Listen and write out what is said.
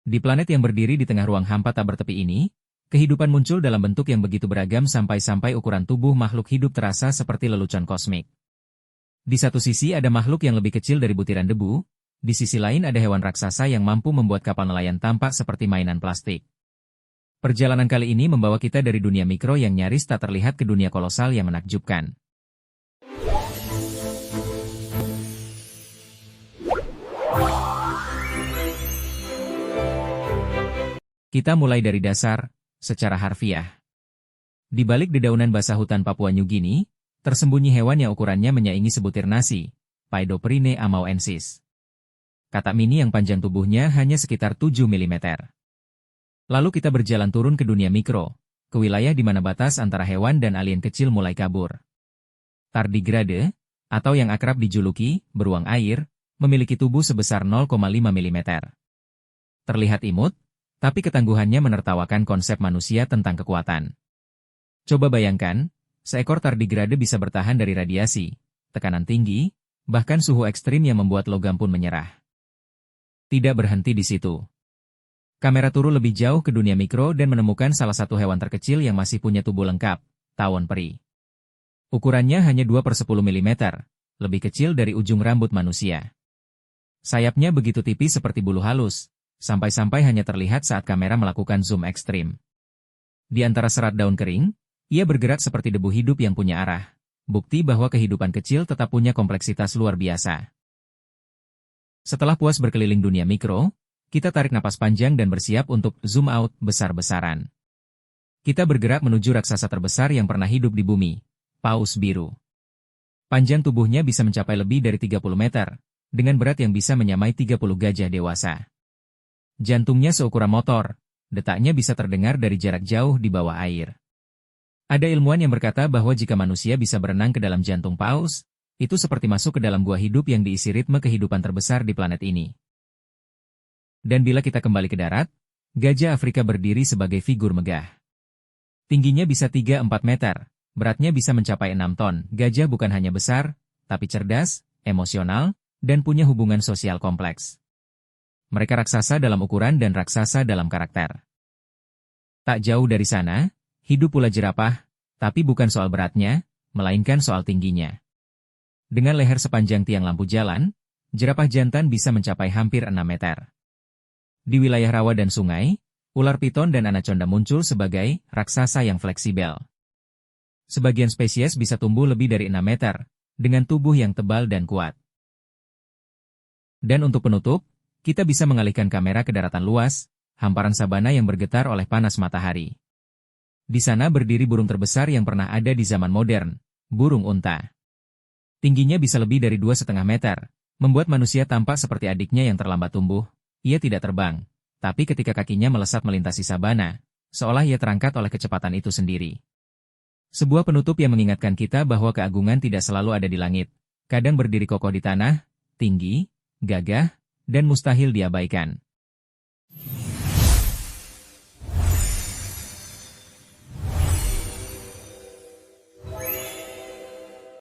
Di planet yang berdiri di tengah ruang hampa tak bertepi ini, kehidupan muncul dalam bentuk yang begitu beragam sampai-sampai ukuran tubuh makhluk hidup terasa seperti lelucon kosmik. Di satu sisi ada makhluk yang lebih kecil dari butiran debu, di sisi lain ada hewan raksasa yang mampu membuat kapal nelayan tampak seperti mainan plastik. Perjalanan kali ini membawa kita dari dunia mikro yang nyaris tak terlihat ke dunia kolosal yang menakjubkan. Kita mulai dari dasar, secara harfiah. Di balik dedaunan basah hutan Papua New Guinea, tersembunyi hewan yang ukurannya menyaingi sebutir nasi, Paedoprine amauensis. Katak mini yang panjang tubuhnya hanya sekitar 7 mm. Lalu kita berjalan turun ke dunia mikro, ke wilayah di mana batas antara hewan dan alien kecil mulai kabur. Tardigrade, atau yang akrab dijuluki beruang air, memiliki tubuh sebesar 0,5 mm. Terlihat imut, tapi ketangguhannya menertawakan konsep manusia tentang kekuatan. Coba bayangkan, seekor tardigrade bisa bertahan dari radiasi, tekanan tinggi, bahkan suhu ekstrim yang membuat logam pun menyerah. Tidak berhenti di situ. Kamera turun lebih jauh ke dunia mikro dan menemukan salah satu hewan terkecil yang masih punya tubuh lengkap, tawon peri. Ukurannya hanya 2/10 mm, lebih kecil dari ujung rambut manusia. Sayapnya begitu tipis seperti bulu halus, sampai-sampai hanya terlihat saat kamera melakukan zoom ekstrim. Di antara serat daun kering, ia bergerak seperti debu hidup yang punya arah, bukti bahwa kehidupan kecil tetap punya kompleksitas luar biasa. Setelah puas berkeliling dunia mikro, kita tarik napas panjang dan bersiap untuk zoom out besar-besaran. Kita bergerak menuju raksasa terbesar yang pernah hidup di bumi, paus biru. Panjang tubuhnya bisa mencapai lebih dari 30 meter, dengan berat yang bisa menyamai 30 gajah dewasa. Jantungnya seukuran motor, detaknya bisa terdengar dari jarak jauh di bawah air. Ada ilmuwan yang berkata bahwa jika manusia bisa berenang ke dalam jantung paus, itu seperti masuk ke dalam gua hidup yang diisi ritme kehidupan terbesar di planet ini. Dan bila kita kembali ke darat, gajah Afrika berdiri sebagai figur megah. Tingginya bisa 3-4 meter, beratnya bisa mencapai 6 ton. Gajah bukan hanya besar, tapi cerdas, emosional, dan punya hubungan sosial kompleks. Mereka raksasa dalam ukuran dan raksasa dalam karakter. Tak jauh dari sana, hidup pula jerapah, tapi bukan soal beratnya, melainkan soal tingginya. Dengan leher sepanjang tiang lampu jalan, jerapah jantan bisa mencapai hampir 6 meter. Di wilayah rawa dan sungai, ular piton dan anaconda muncul sebagai raksasa yang fleksibel. Sebagian spesies bisa tumbuh lebih dari 6 meter, dengan tubuh yang tebal dan kuat. Dan untuk penutup, kita bisa mengalihkan kamera ke daratan luas, hamparan sabana yang bergetar oleh panas matahari. Di sana berdiri burung terbesar yang pernah ada di zaman modern, burung unta. Tingginya bisa lebih dari 2,5 meter, membuat manusia tampak seperti adiknya yang terlambat tumbuh. Ia tidak terbang, tapi ketika kakinya melesat melintasi sabana, seolah ia terangkat oleh kecepatan itu sendiri. Sebuah penutup yang mengingatkan kita bahwa keagungan tidak selalu ada di langit, kadang berdiri kokoh di tanah, tinggi, gagah, dan mustahil diabaikan.